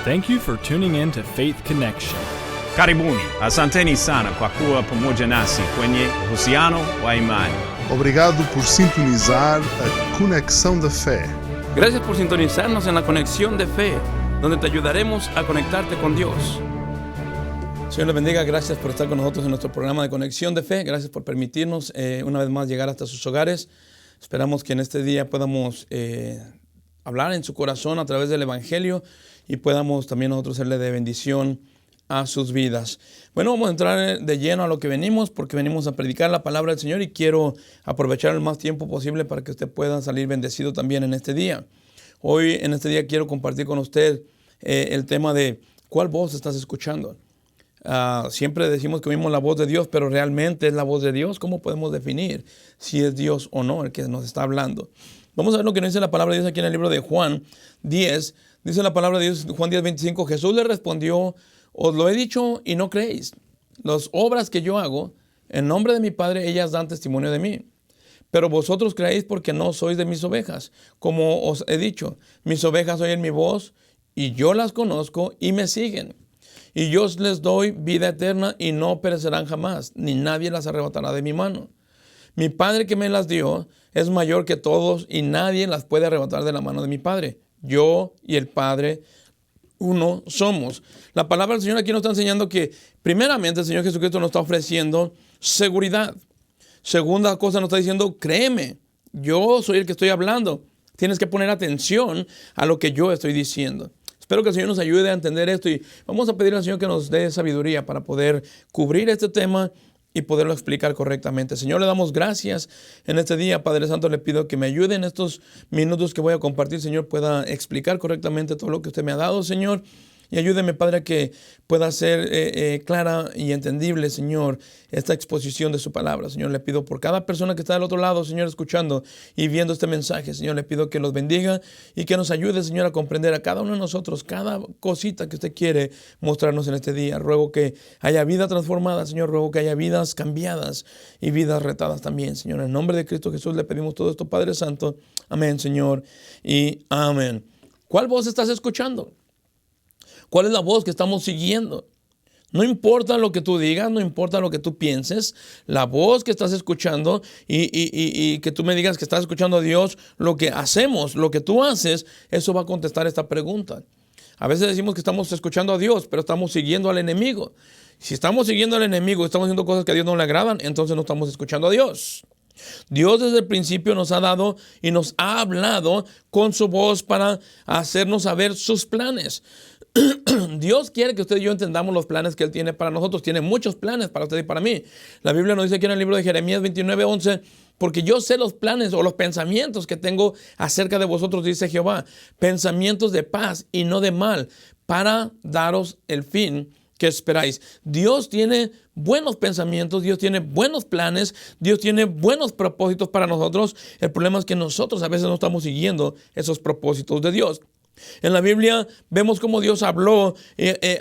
Thank you for tuning in to Faith Connection. Karibuni, asanteni sana kwa kuwa pamoja nasi kwenye uhusiano wa imani. Obrigado por sintonizar a Conexão da Fé. Gracias por sintonizarnos en la Conexión de Fe, donde te ayudaremos a conectarte con Dios. Señor les bendiga, gracias por estar con nosotros en nuestro programa de Conexión de Fe. Gracias por permitirnos una vez más llegar hasta sus hogares. Esperamos que en este día podamos hablar en su corazón a través del Evangelio y podamos también nosotros serle de bendición a sus vidas. Bueno, vamos a entrar de lleno a lo que venimos, porque venimos a predicar la palabra del Señor y quiero aprovechar el más tiempo posible para que usted pueda salir bendecido también en este día. Hoy, en este día, quiero compartir con usted el tema de ¿cuál voz estás escuchando? Siempre decimos que oímos la voz de Dios, pero ¿realmente es la voz de Dios? ¿Cómo podemos definir si es Dios o no el que nos está hablando? Vamos a ver lo que nos dice la palabra de Dios aquí en el libro de Juan 10. Dice la palabra de Dios, Juan 10, 25, Jesús le respondió: os lo he dicho y no creéis. Las obras que yo hago en nombre de mi Padre, ellas dan testimonio de mí. Pero vosotros creéis porque no sois de mis ovejas. Como os he dicho, mis ovejas oyen mi voz y yo las conozco y me siguen. Y yo les doy vida eterna y no perecerán jamás, ni nadie las arrebatará de mi mano. Mi Padre que me las dio es mayor que todos y nadie las puede arrebatar de la mano de mi Padre. Yo y el Padre uno somos. La palabra del Señor aquí nos está enseñando que primeramente el Señor Jesucristo nos está ofreciendo seguridad. Segunda cosa nos está diciendo: créeme, yo soy el que estoy hablando. Tienes que poner atención a lo que yo estoy diciendo. Espero que el Señor nos ayude a entender esto y vamos a pedir al Señor que nos dé sabiduría para poder cubrir este tema y poderlo explicar correctamente. Señor, le damos gracias en este día. Padre Santo, le pido que me ayude en estos minutos que voy a compartir. Señor, pueda explicar correctamente todo lo que usted me ha dado, Señor. Y ayúdeme, Padre, a que pueda ser clara y entendible, Señor, esta exposición de su palabra. Señor, le pido por cada persona que está del otro lado, Señor, escuchando y viendo este mensaje. Señor, le pido que los bendiga y que nos ayude, Señor, a comprender a cada uno de nosotros, cada cosita que usted quiere mostrarnos en este día. Ruego que haya vida transformada, Señor. Ruego que haya vidas cambiadas y vidas retadas también, Señor. En el nombre de Cristo Jesús le pedimos todo esto, Padre Santo. Amén, Señor, y amén. ¿Cuál voz estás escuchando? ¿Cuál es la voz que estamos siguiendo? No importa lo que tú digas, no importa lo que tú pienses, la voz que estás escuchando y que tú me digas que estás escuchando a Dios, lo que hacemos, lo que tú haces, eso va a contestar esta pregunta. A veces decimos que estamos escuchando a Dios, pero estamos siguiendo al enemigo. Si estamos siguiendo al enemigo, estamos haciendo cosas que a Dios no le agradan, entonces no estamos escuchando a Dios. Dios desde el principio nos ha dado y nos ha hablado con su voz para hacernos saber sus planes. Dios quiere que usted y yo entendamos los planes que Él tiene para nosotros. Tiene muchos planes para usted y para mí. La Biblia nos dice aquí en el libro de Jeremías 29:11, porque yo sé los planes o los pensamientos que tengo acerca de vosotros, dice Jehová, pensamientos de paz y no de mal, para daros el fin que esperáis. Dios tiene buenos pensamientos, Dios tiene buenos planes, Dios tiene buenos propósitos para nosotros. El problema es que nosotros a veces no estamos siguiendo esos propósitos de Dios. En la Biblia vemos cómo Dios habló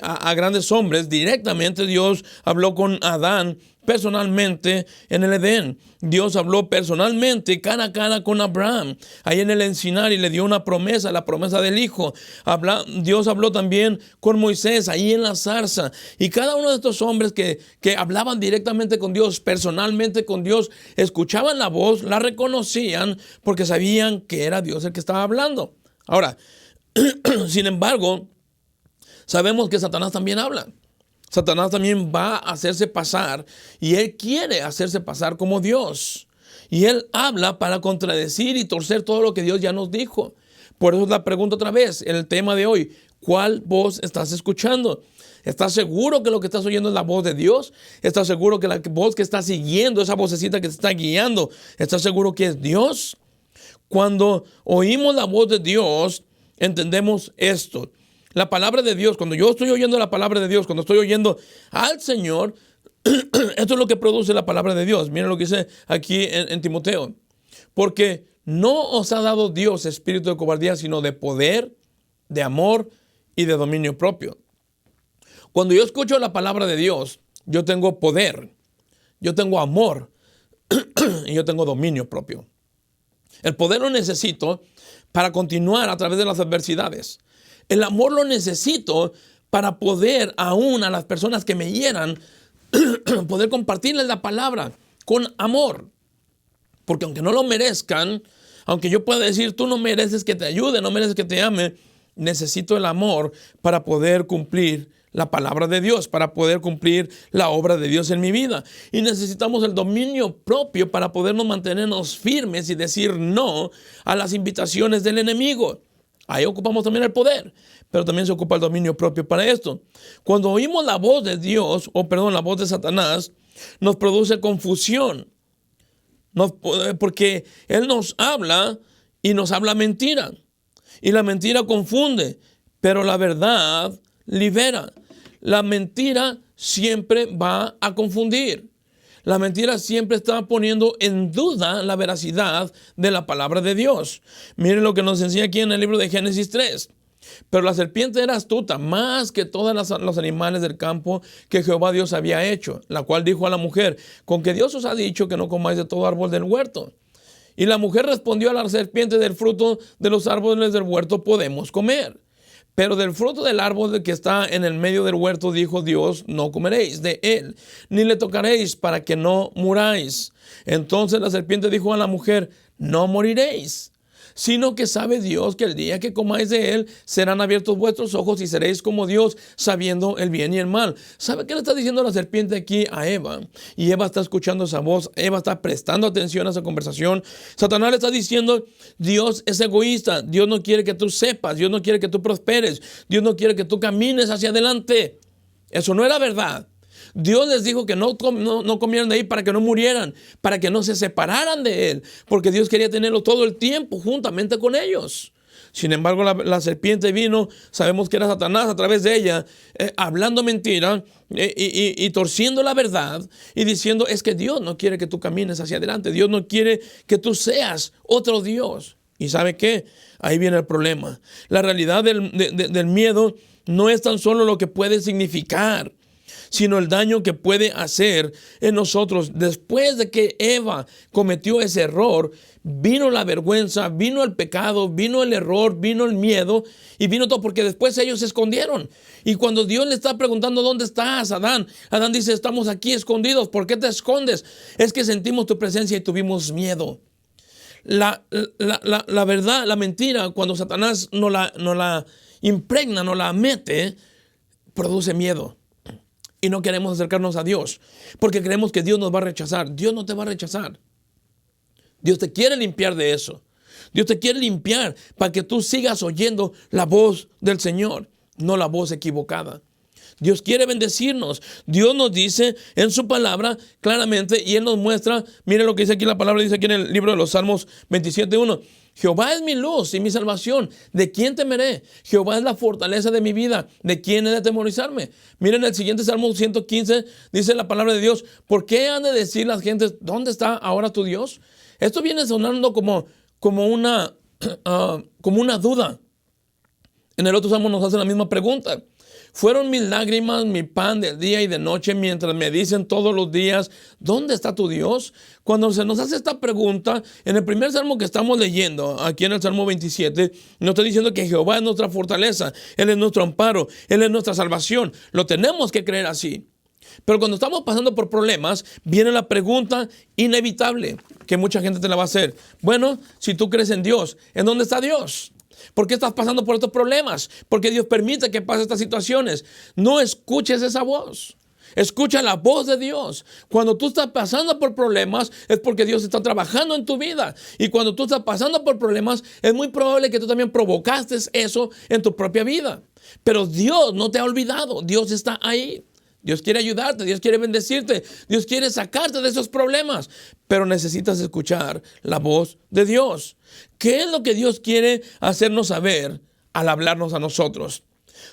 a grandes hombres. Directamente Dios habló con Adán personalmente en el Edén. Dios habló personalmente cara a cara con Abraham ahí en el encinar y le dio una promesa, la promesa del Hijo. Dios habló también con Moisés ahí en la zarza. Y cada uno de estos hombres que hablaban directamente con Dios, personalmente con Dios, escuchaban la voz, la reconocían porque sabían que era Dios el que estaba hablando. Ahora, sin embargo, sabemos que Satanás también habla. Satanás también va a hacerse pasar y él quiere hacerse pasar como Dios. Y él habla para contradecir y torcer todo lo que Dios ya nos dijo. Por eso la pregunta otra vez, el tema de hoy: ¿cuál voz estás escuchando? ¿Estás seguro que lo que estás oyendo es la voz de Dios? ¿Estás seguro que la voz que estás siguiendo, esa vocecita que te está guiando, estás seguro que es Dios? Cuando oímos la voz de Dios, entendemos esto. La palabra de Dios, cuando yo estoy oyendo la palabra de Dios, cuando estoy oyendo al Señor, esto es lo que produce la palabra de Dios. Miren lo que dice aquí en Timoteo. Porque no os ha dado Dios espíritu de cobardía, sino de poder, de amor y de dominio propio. Cuando yo escucho la palabra de Dios, yo tengo poder, yo tengo amor y yo tengo dominio propio. El poder lo necesito para continuar a través de las adversidades. El amor lo necesito para poder, aún a las personas que me hieran, poder compartirles la palabra con amor. Porque aunque no lo merezcan, aunque yo pueda decir, tú no mereces que te ayude, no mereces que te ame, necesito el amor para poder cumplir la palabra de Dios, para poder cumplir la obra de Dios en mi vida. Y necesitamos el dominio propio para podernos mantenernos firmes y decir no a las invitaciones del enemigo. Ahí ocupamos también el poder, pero también se ocupa el dominio propio para esto. Cuando oímos la voz de Dios, la voz de Satanás, nos produce confusión. Porque él nos habla y nos habla mentira. Y la mentira confunde, pero la verdad libera. La mentira siempre va a confundir. La mentira siempre está poniendo en duda la veracidad de la palabra de Dios. Miren lo que nos enseña aquí en el libro de Génesis 3. Pero la serpiente era astuta más que todos los animales del campo que Jehová Dios había hecho, la cual dijo a la mujer, con que Dios os ha dicho que no comáis de todo árbol del huerto. Y la mujer respondió a la serpiente, del fruto de los árboles del huerto podemos comer. Pero del fruto del árbol que está en el medio del huerto, dijo Dios, no comeréis de él, ni le tocaréis para que no muráis. Entonces la serpiente dijo a la mujer, no moriréis, sino que sabe Dios que el día que comáis de él, serán abiertos vuestros ojos y seréis como Dios, sabiendo el bien y el mal. ¿Sabe qué le está diciendo la serpiente aquí a Eva? Y Eva está escuchando esa voz, Eva está prestando atención a esa conversación. Satanás le está diciendo, Dios es egoísta, Dios no quiere que tú sepas, Dios no quiere que tú prosperes, Dios no quiere que tú camines hacia adelante. Eso no era verdad. Dios les dijo que no comieran de ahí para que no murieran, para que no se separaran de él, porque Dios quería tenerlo todo el tiempo juntamente con ellos. Sin embargo, la serpiente vino, sabemos que era Satanás a través de ella, hablando mentira y torciendo la verdad y diciendo, es que Dios no quiere que tú camines hacia adelante, Dios no quiere que tú seas otro Dios. ¿Y sabe qué? Ahí viene el problema. La realidad del miedo no es tan solo lo que puede significar, sino el daño que puede hacer en nosotros. Después de que Eva cometió ese error, vino la vergüenza, vino el pecado, vino el error, vino el miedo y vino todo, porque después ellos se escondieron. Y cuando Dios le está preguntando, ¿dónde estás, Adán? Adán dice, estamos aquí escondidos. ¿Por qué te escondes? Es que sentimos tu presencia y tuvimos miedo. La verdad, la mentira, cuando Satanás no la impregna, no la mete, produce miedo. Y no queremos acercarnos a Dios, porque creemos que Dios nos va a rechazar. Dios no te va a rechazar. Dios te quiere limpiar de eso. Dios te quiere limpiar para que tú sigas oyendo la voz del Señor, no la voz equivocada. Dios quiere bendecirnos. Dios nos dice en su palabra claramente, y Él nos muestra, miren lo que dice aquí la palabra, dice aquí en el libro de los Salmos 27:1. Jehová es mi luz y mi salvación. ¿De quién temeré? Jehová es la fortaleza de mi vida. ¿De quién he de atemorizarme? Miren el siguiente Salmo 115, dice la palabra de Dios. ¿Por qué han de decir las gentes, ¿dónde está ahora tu Dios? Esto viene sonando como una duda. En el otro Salmo nos hace la misma pregunta. Fueron mis lágrimas, mi pan de día y de noche, mientras me dicen todos los días, ¿dónde está tu Dios? Cuando se nos hace esta pregunta, en el primer salmo que estamos leyendo, aquí en el Salmo 27, nos está diciendo que Jehová es nuestra fortaleza, Él es nuestro amparo, Él es nuestra salvación. Lo tenemos que creer así. Pero cuando estamos pasando por problemas, viene la pregunta inevitable, que mucha gente te la va a hacer. Bueno, si tú crees en Dios, ¿en dónde está Dios? ¿Por qué estás pasando por estos problemas? ¿Por qué Dios permite que pasen estas situaciones? No escuches esa voz. Escucha la voz de Dios. Cuando tú estás pasando por problemas, es porque Dios está trabajando en tu vida. Y cuando tú estás pasando por problemas, es muy probable que tú también provocaste eso en tu propia vida. Pero Dios no te ha olvidado. Dios está ahí. Dios quiere ayudarte, Dios quiere bendecirte, Dios quiere sacarte de esos problemas, pero necesitas escuchar la voz de Dios. ¿Qué es lo que Dios quiere hacernos saber al hablarnos a nosotros?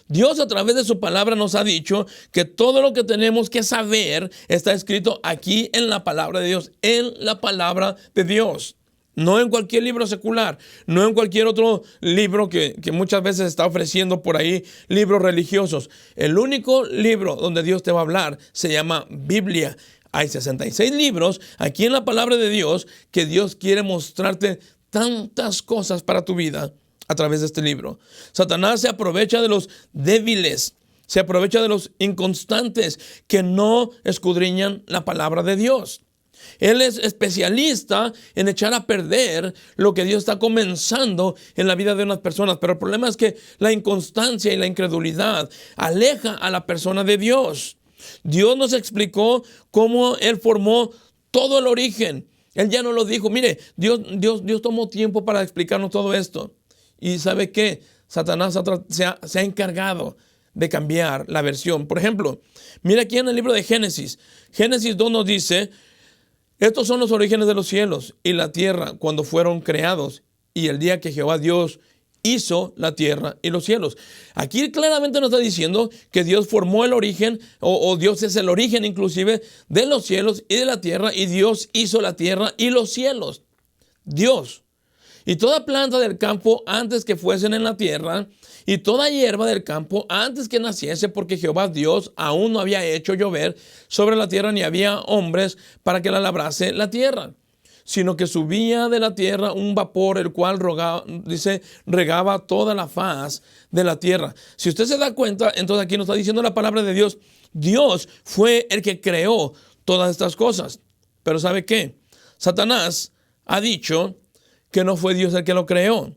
Dios a través de su palabra nos ha dicho que todo lo que tenemos que saber está escrito aquí en la palabra de Dios, en la palabra de Dios. No en cualquier libro secular, no en cualquier otro libro que muchas veces está ofreciendo por ahí, libros religiosos. El único libro donde Dios te va a hablar se llama Biblia. Hay 66 libros aquí en la palabra de Dios que Dios quiere mostrarte tantas cosas para tu vida. a través de este libro. Satanás se aprovecha de los débiles, se aprovecha de los inconstantes que no escudriñan la palabra de Dios. Él es especialista en echar a perder lo que Dios está comenzando en la vida de unas personas. Pero el problema es que la inconstancia y la incredulidad aleja a la persona de Dios. Dios nos explicó cómo Él formó todo el origen. Él ya nos lo dijo. Mire, Dios tomó tiempo para explicarnos todo esto. ¿Y sabe qué? Satanás se ha encargado de cambiar la versión. Por ejemplo, mira aquí en el libro de Génesis. Génesis 2 nos dice: estos son los orígenes de los cielos y la tierra cuando fueron creados, y el día que Jehová Dios hizo la tierra y los cielos. Aquí claramente nos está diciendo que Dios formó el origen, o Dios es el origen inclusive de los cielos y de la tierra, y Dios hizo la tierra y los cielos. Dios. Y toda planta del campo antes que fuesen en la tierra, y toda hierba del campo antes que naciese, porque Jehová Dios aún no había hecho llover sobre la tierra, ni había hombres para que la labrase la tierra, sino que subía de la tierra un vapor, el cual regaba toda la faz de la tierra. Si usted se da cuenta, entonces aquí nos está diciendo la palabra de Dios. Dios fue el que creó todas estas cosas. Pero ¿sabe qué? Satanás ha dicho que no fue Dios el que lo creó.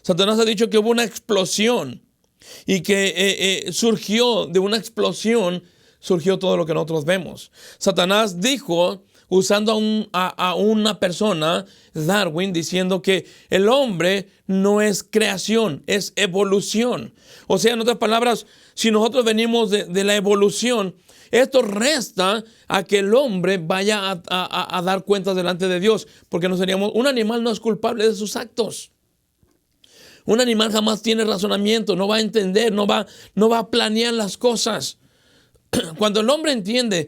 Satanás ha dicho que hubo una explosión y que surgió de una explosión, surgió todo lo que nosotros vemos. Satanás dijo, usando a una persona, Darwin, diciendo que el hombre no es creación, es evolución. O sea, en otras palabras, si nosotros venimos de la evolución, esto resta a que el hombre vaya a dar cuentas delante de Dios, porque no seríamos, un animal no es culpable de sus actos. Un animal jamás tiene razonamiento, no va a entender, no va a planear las cosas. Cuando el hombre entiende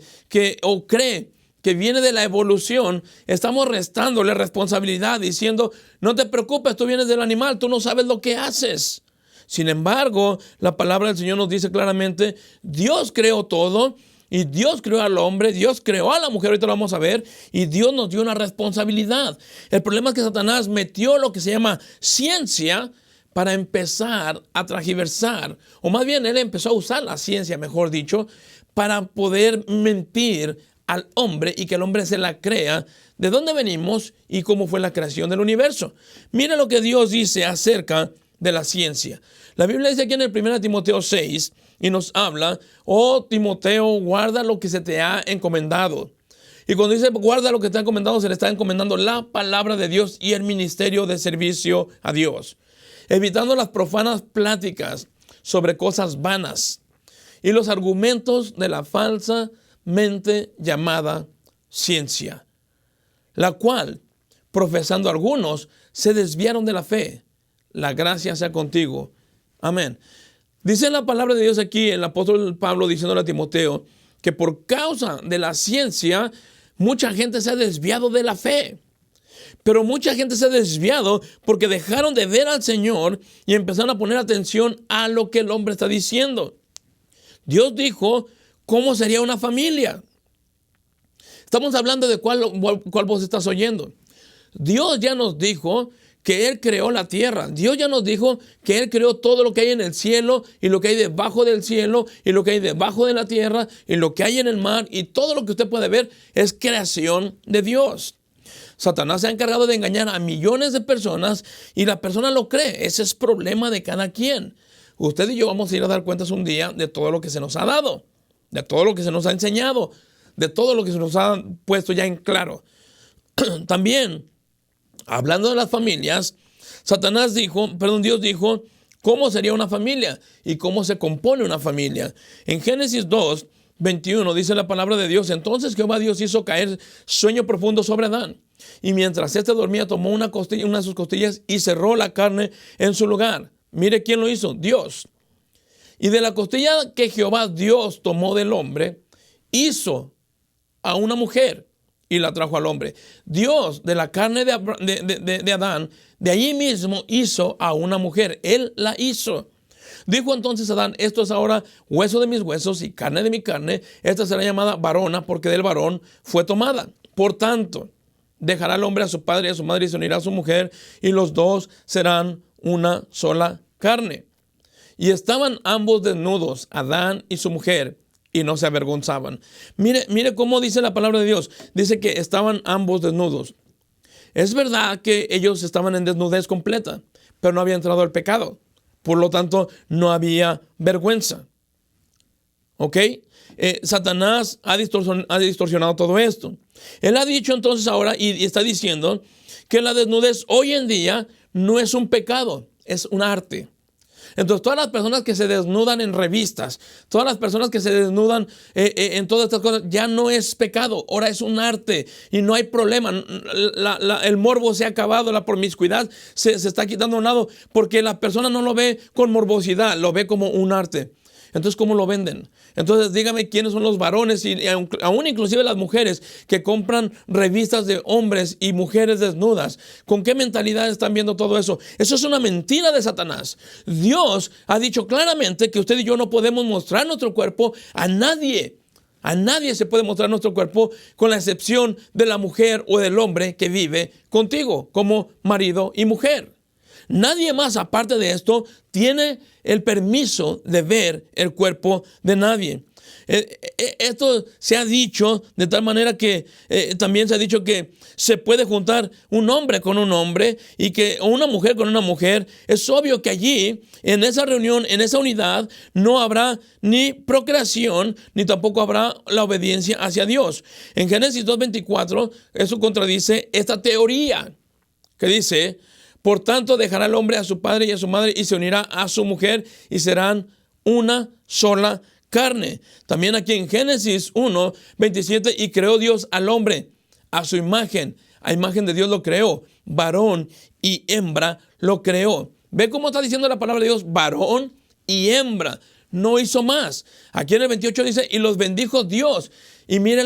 o cree que viene de la evolución, estamos restándole responsabilidad, diciendo: no te preocupes, tú vienes del animal, tú no sabes lo que haces. Sin embargo, la palabra del Señor nos dice claramente: Dios creó todo, y Dios creó al hombre, Dios creó a la mujer, ahorita lo vamos a ver, y Dios nos dio una responsabilidad. El problema es que Satanás metió lo que se llama ciencia para empezar a transgiversar, o más bien él empezó a usar la ciencia, mejor dicho, para poder mentir al hombre y que el hombre se la crea de dónde venimos y cómo fue la creación del universo. Mira lo que Dios dice acerca de la ciencia. La Biblia dice aquí en el 1 Timoteo 6 y nos habla: oh Timoteo, guarda lo que se te ha encomendado. Y cuando dice guarda lo que te ha encomendado, se le está encomendando la palabra de Dios y el ministerio de servicio a Dios, evitando las profanas pláticas sobre cosas vanas y los argumentos de la falsamente llamada ciencia, la cual, profesando algunos, se desviaron de la fe. La gracia sea contigo. Amén. Dice la palabra de Dios aquí, el apóstol Pablo diciéndole a Timoteo, que por causa de la ciencia, mucha gente se ha desviado de la fe. Pero mucha gente se ha desviado porque dejaron de ver al Señor y empezaron a poner atención a lo que el hombre está diciendo. Dios dijo cómo sería una familia. Estamos hablando de cuál voz estás oyendo. Dios ya nos dijo que Él creó la tierra. Dios ya nos dijo que Él creó todo lo que hay en el cielo y lo que hay debajo del cielo y lo que hay debajo de la tierra y lo que hay en el mar, y todo lo que usted puede ver es creación de Dios. Satanás se ha encargado de engañar a millones de personas y la persona lo cree. Ese es problema de cada quien. Usted y yo vamos a ir a dar cuentas un día de todo lo que se nos ha dado, de todo lo que se nos ha enseñado, de todo lo que se nos ha puesto ya en claro. También, hablando de las familias, Dios dijo cómo sería una familia y cómo se compone una familia. En Génesis 2, 21 dice la palabra de Dios: entonces Jehová Dios hizo caer sueño profundo sobre Adán, y mientras éste dormía tomó una de sus costillas y cerró la carne en su lugar. Mire quién lo hizo: Dios. Y de la costilla que Jehová Dios tomó del hombre, hizo a una mujer y la trajo al hombre. Dios, de la carne de Adán, de allí mismo hizo a una mujer. Él la hizo. Dijo entonces Adán: esto es ahora hueso de mis huesos y carne de mi carne. Esta será llamada varona, porque del varón fue tomada. Por tanto, dejará el hombre a su padre y a su madre y se unirá a su mujer, y los dos serán una sola carne. Y estaban ambos desnudos, Adán y su mujer, y no se avergonzaban. Mire cómo dice la palabra de Dios. Dice que estaban ambos desnudos. Es verdad que ellos estaban en desnudez completa, pero no había entrado el pecado. Por lo tanto, no había vergüenza. ¿Ok? Satanás ha distorsionado todo esto. Él ha dicho entonces ahora y está diciendo que la desnudez hoy en día no es un pecado, es un arte. Entonces, todas las personas que se desnudan en revistas, todas las personas que se desnudan en todas estas cosas, ya no es pecado, ahora es un arte y no hay problema. El morbo se ha acabado, la promiscuidad se está quitando a un lado porque la persona no lo ve con morbosidad, lo ve como un arte. Entonces, ¿cómo lo venden? Entonces, dígame quiénes son los varones y aún inclusive las mujeres que compran revistas de hombres y mujeres desnudas. ¿Con qué mentalidad están viendo todo eso? Eso es una mentira de Satanás. Dios ha dicho claramente que usted y yo no podemos mostrar nuestro cuerpo a nadie. A nadie se puede mostrar nuestro cuerpo con la excepción de la mujer o del hombre que vive contigo como marido y mujer. Nadie más, aparte de esto, tiene el permiso de ver el cuerpo de nadie. Esto se ha dicho de tal manera que también se ha dicho que se puede juntar un hombre con un hombre o una mujer con una mujer. Es obvio que allí, en esa reunión, en esa unidad, no habrá ni procreación, ni tampoco habrá la obediencia hacia Dios. En Génesis 2:24, eso contradice esta teoría que dice: por tanto, dejará el hombre a su padre y a su madre y se unirá a su mujer y serán una sola carne. También aquí en Génesis 1:27, y creó Dios al hombre a su imagen. A imagen de Dios lo creó. Varón y hembra lo creó. ¿Ve cómo está diciendo la palabra de Dios? Varón y hembra. No hizo más. Aquí en el 28 dice, y los bendijo Dios. Y mire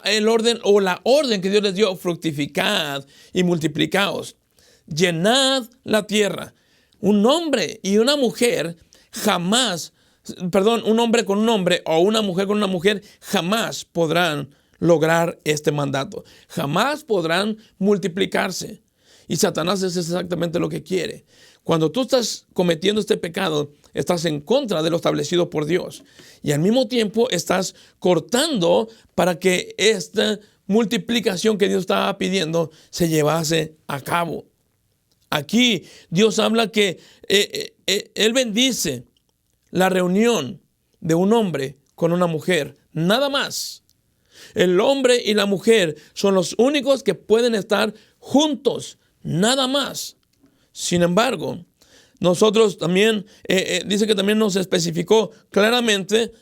el orden o la orden que Dios les dio: fructificad y multiplicaos. Llenad la tierra. Un hombre y una mujer un hombre con un hombre o una mujer con una mujer jamás podrán lograr este mandato. Jamás podrán multiplicarse. Y Satanás es exactamente lo que quiere. Cuando tú estás cometiendo este pecado, estás en contra de lo establecido por Dios. Y al mismo tiempo estás cortando para que esta multiplicación que Dios estaba pidiendo se llevase a cabo. Aquí Dios habla que Él bendice la reunión de un hombre con una mujer, nada más. El hombre y la mujer son los únicos que pueden estar juntos, nada más. Sin embargo, nosotros también, dice que también nos especificó claramente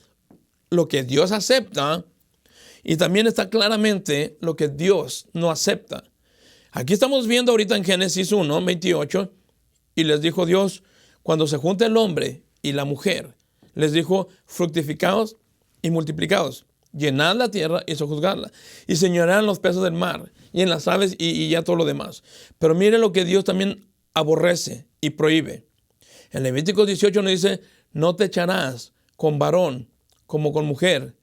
lo que Dios acepta y también está claramente lo que Dios no acepta. Aquí estamos viendo ahorita en Génesis 1:28, y les dijo Dios, cuando se junte el hombre y la mujer, les dijo: fructificaos y multiplicaos, llenad la tierra y sojuzgadla, y señorearán los peces del mar, y en las aves y ya todo lo demás. Pero mire lo que Dios también aborrece y prohíbe. En Levíticos 18 nos dice: no te echarás con varón como con mujer,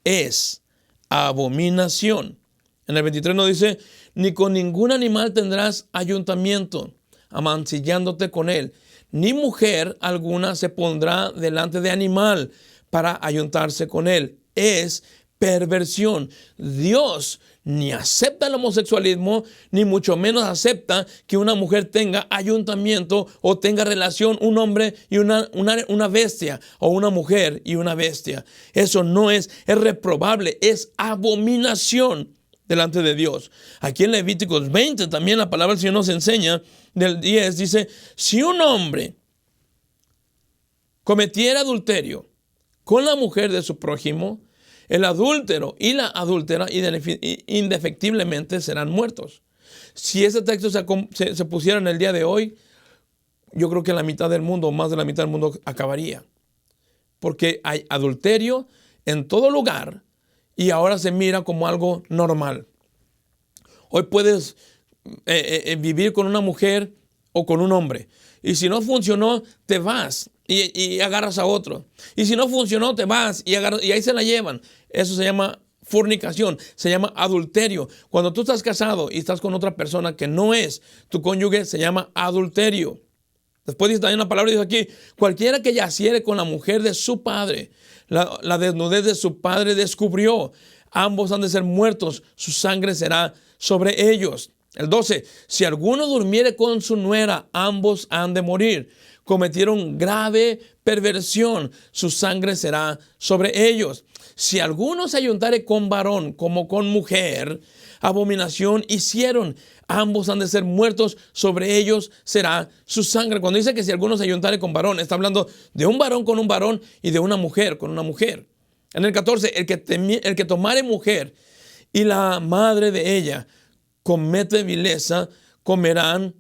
es abominación. En el 23 nos dice: ni con ningún animal tendrás ayuntamiento, amancillándote con él. Ni mujer alguna se pondrá delante de animal para ayuntarse con él. Es perversión. Dios ni acepta el homosexualismo, ni mucho menos acepta que una mujer tenga ayuntamiento o tenga relación un hombre y una bestia, o una mujer y una bestia. Eso no es reprobable, es abominación delante de Dios. Aquí en Levíticos 20 también la palabra del Señor nos enseña, del 10, dice: si un hombre cometiera adulterio con la mujer de su prójimo, el adúltero y la adúltera indefectiblemente serán muertos. Si ese texto se pusiera en el día de hoy, yo creo que la mitad del mundo, más de la mitad del mundo, acabaría. Porque hay adulterio en todo lugar y ahora se mira como algo normal. Hoy puedes vivir con una mujer o con un hombre, y si no funcionó, te vas y agarras a otro. Y si no funcionó, te vas y ahí se la llevan. Eso se llama fornicación, se llama adulterio. Cuando tú estás casado y estás con otra persona que no es tu cónyuge, se llama adulterio. Después dice también la palabra, dice aquí, cualquiera que yaciere con la mujer de su padre, la desnudez de su padre descubrió. Ambos han de ser muertos, su sangre será sobre ellos. El 12, si alguno durmiere con su nuera, ambos han de morir. Cometieron grave perversión, su sangre será sobre ellos. Si alguno se ayuntare con varón como con mujer, abominación hicieron. Ambos han de ser muertos, sobre ellos será su sangre. Cuando dice que si alguno se ayuntare con varón, está hablando de un varón con un varón y de una mujer con una mujer. En el 14, el que tomare mujer y la madre de ella comete vileza, quemarán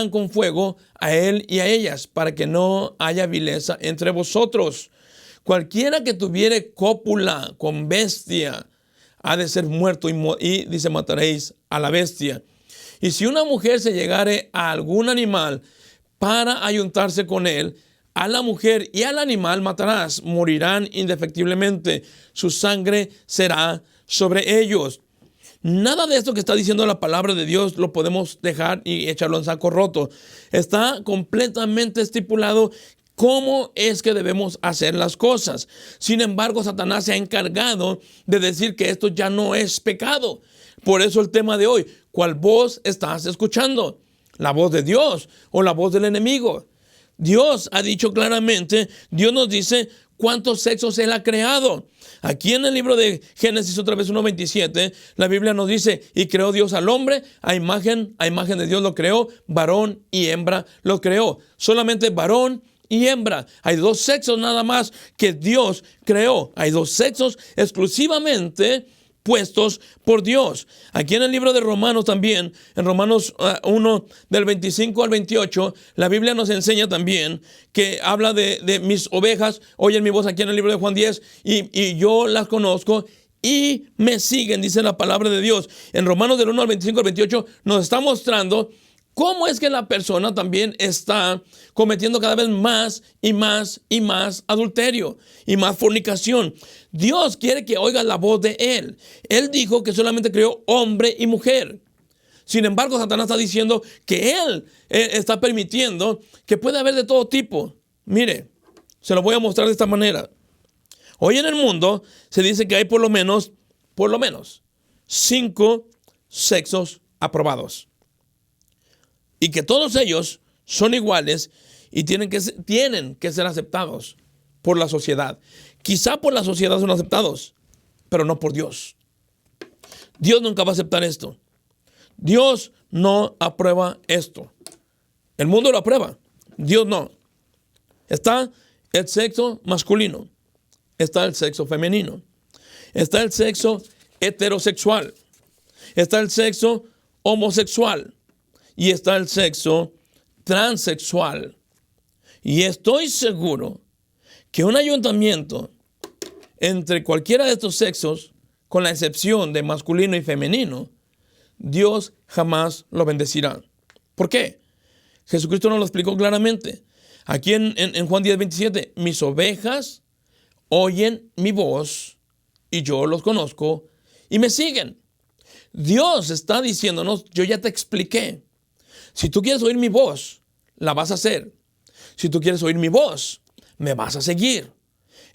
con fuego a él y a ellas, para que no haya vileza entre vosotros. Cualquiera que tuviere cópula con bestia ha de ser muerto, y dice, mataréis a la bestia. Y si una mujer se llegare a algún animal para ayuntarse con él, a la mujer y al animal matarás, morirán indefectiblemente, su sangre será sobre ellos. Nada de esto que está diciendo la palabra de Dios lo podemos dejar y echarlo en saco roto. Está completamente estipulado cómo es que debemos hacer las cosas. Sin embargo, Satanás se ha encargado de decir que esto ya no es pecado. Por eso el tema de hoy, ¿cuál voz estás escuchando? ¿La voz de Dios o la voz del enemigo? Dios ha dicho claramente, Dios nos dice cuántos sexos Él ha creado. Aquí en el libro de Génesis, otra vez 1:27, la Biblia nos dice, y creó Dios al hombre, a imagen de Dios lo creó, varón y hembra lo creó. Solamente varón y hembra. Hay dos sexos nada más que Dios creó. Hay dos sexos exclusivamente puestos por Dios. Aquí en el libro de Romanos también, en Romanos 1 del 25 al 28, la Biblia nos enseña también que habla de mis ovejas, oyen mi voz, aquí en el libro de Juan 10, y yo las conozco y me siguen, dice la palabra de Dios. En Romanos del 1 al 25 al 28 nos está mostrando cómo es que la persona también está cometiendo cada vez más y más y más adulterio y más fornicación. Dios quiere que oigas la voz de Él. Él dijo que solamente creó hombre y mujer. Sin embargo, Satanás está diciendo que Él está permitiendo que puede haber de todo tipo. Mire, se lo voy a mostrar de esta manera. Hoy en el mundo se dice que hay por lo menos 5 sexos aprobados. Y que todos ellos son iguales y tienen que ser aceptados por la sociedad. Quizá por la sociedad son aceptados, pero no por Dios. Dios nunca va a aceptar esto. Dios no aprueba esto. El mundo lo aprueba, Dios no. Está el sexo masculino, está el sexo femenino, está el sexo heterosexual, está el sexo homosexual, y está el sexo transexual. Y estoy seguro que un ayuntamiento entre cualquiera de estos sexos, con la excepción de masculino y femenino, Dios jamás lo bendecirá. ¿Por qué? Jesucristo nos lo explicó claramente. Aquí en Juan 10:27, mis ovejas oyen mi voz y yo los conozco y me siguen. Dios está diciéndonos, yo ya te expliqué. Si tú quieres oír mi voz, la vas a hacer. Si tú quieres oír mi voz, me vas a seguir.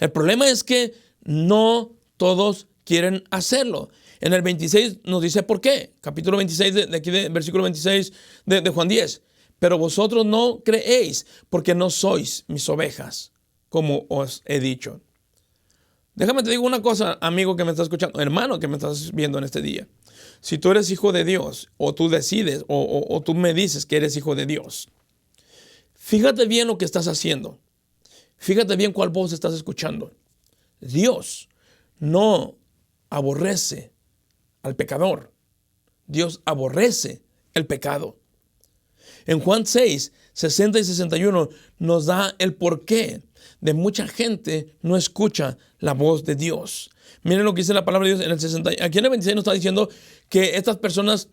El problema es que no todos quieren hacerlo. En el 26 nos dice por qué. Capítulo 26 de aquí, versículo 26 de Juan 10. Pero vosotros no creéis porque no sois mis ovejas, como os he dicho. Déjame te digo una cosa, amigo que me estás escuchando, hermano que me estás viendo en este día. Si tú eres hijo de Dios, o tú decides, o tú me dices que eres hijo de Dios, fíjate bien lo que estás haciendo. Fíjate bien cuál voz estás escuchando. Dios no aborrece al pecador. Dios aborrece el pecado. En Juan 6, 60 y 61 nos da el porqué de mucha gente no escucha la voz de Dios. Miren lo que dice la palabra de Dios en el 60. Aquí en el 26 nos está diciendo que estas personas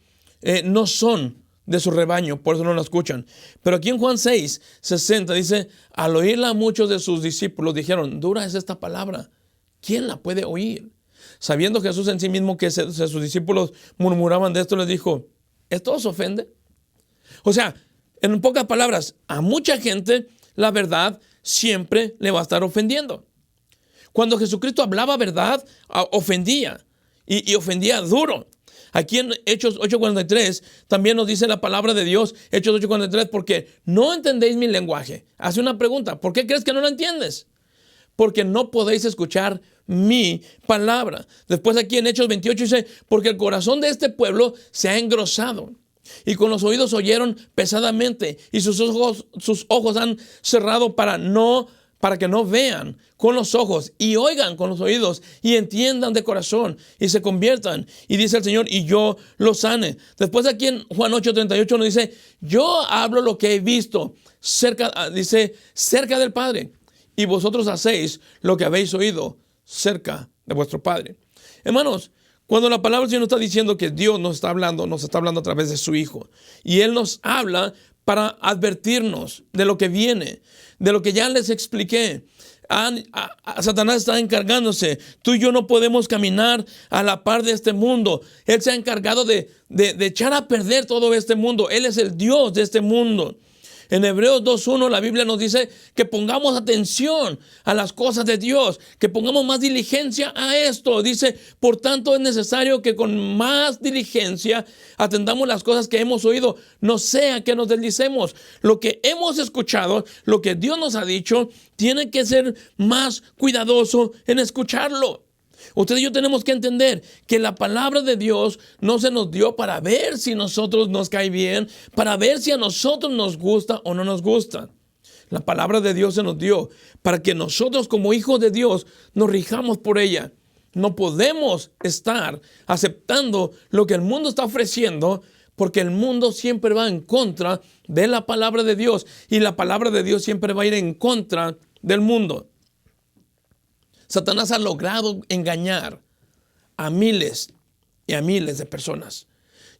no son de su rebaño, por eso no la escuchan. Pero aquí en Juan 6, 60 dice, al oírla muchos de sus discípulos dijeron, dura es esta palabra, ¿quién la puede oír? Sabiendo Jesús en sí mismo que sus discípulos murmuraban de esto, les dijo, ¿esto os ofende? O sea, En pocas palabras, a mucha gente la verdad siempre le va a estar ofendiendo. Cuando Jesucristo hablaba verdad, ofendía y ofendía duro. Aquí en Hechos 8:43 también nos dice la palabra de Dios, Hechos 8:43, porque no entendéis mi lenguaje. Hace una pregunta, ¿por qué crees que no lo entiendes? Porque no podéis escuchar mi palabra. Después aquí en Hechos 28 dice, porque el corazón de este pueblo se ha engrosado y con los oídos oyeron pesadamente y sus ojos han cerrado para que no vean con los ojos y oigan con los oídos y entiendan de corazón y se conviertan. Y dice el Señor, y yo los sane. Después aquí en Juan 8:38 nos dice, yo hablo lo que he visto cerca del Padre, y vosotros hacéis lo que habéis oído cerca de vuestro Padre. Hermanos, cuando la palabra del Señor está diciendo que Dios nos está hablando a través de su Hijo. Y Él nos habla para advertirnos de lo que viene, de lo que ya les expliqué. Satanás está encargándose. Tú y yo no podemos caminar a la par de este mundo. Él se ha encargado de echar a perder todo este mundo. Él es el Dios de este mundo. En Hebreos 2:1 la Biblia nos dice que pongamos atención a las cosas de Dios, que pongamos más diligencia a esto. Dice, por tanto es necesario que con más diligencia atendamos las cosas que hemos oído, no sea que nos deslicemos. Lo que hemos escuchado, lo que Dios nos ha dicho, tiene que ser más cuidadoso en escucharlo. Usted y yo tenemos que entender que la palabra de Dios no se nos dio para ver si a nosotros nos cae bien, para ver si a nosotros nos gusta o no nos gusta. La palabra de Dios se nos dio para que nosotros como hijos de Dios nos rijamos por ella. No podemos estar aceptando lo que el mundo está ofreciendo, porque el mundo siempre va en contra de la palabra de Dios y la palabra de Dios siempre va a ir en contra del mundo. Satanás ha logrado engañar a miles y a miles de personas.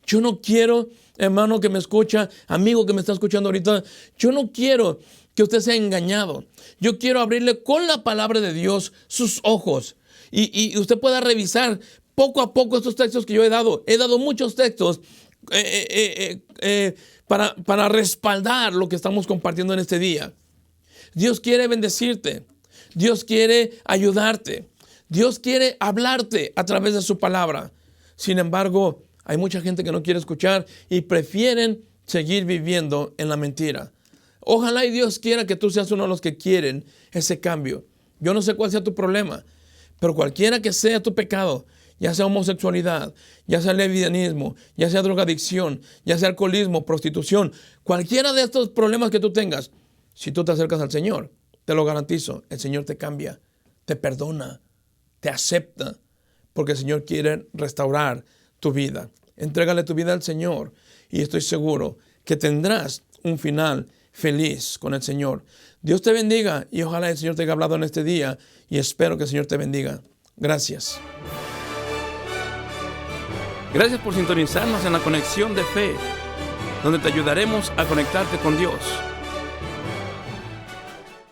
Yo no quiero, hermano que me escucha, amigo que me está escuchando ahorita, yo no quiero que usted sea engañado. Yo quiero abrirle con la palabra de Dios sus ojos y usted pueda revisar poco a poco estos textos que yo he dado. He dado muchos textos para respaldar lo que estamos compartiendo en este día. Dios quiere bendecirte. Dios quiere ayudarte. Dios quiere hablarte a través de su palabra. Sin embargo, hay mucha gente que no quiere escuchar y prefieren seguir viviendo en la mentira. Ojalá y Dios quiera que tú seas uno de los que quieren ese cambio. Yo no sé cuál sea tu problema, pero cualquiera que sea tu pecado, ya sea homosexualidad, ya sea lesbianismo, ya sea drogadicción, ya sea alcoholismo, prostitución, cualquiera de estos problemas que tú tengas, si tú te acercas al Señor, te lo garantizo, el Señor te cambia, te perdona, te acepta, porque el Señor quiere restaurar tu vida. Entrégale tu vida al Señor y estoy seguro que tendrás un final feliz con el Señor. Dios te bendiga y ojalá el Señor te haya hablado en este día y espero que el Señor te bendiga. Gracias. Gracias por sintonizarnos en la Conexión de Fe, donde te ayudaremos a conectarte con Dios.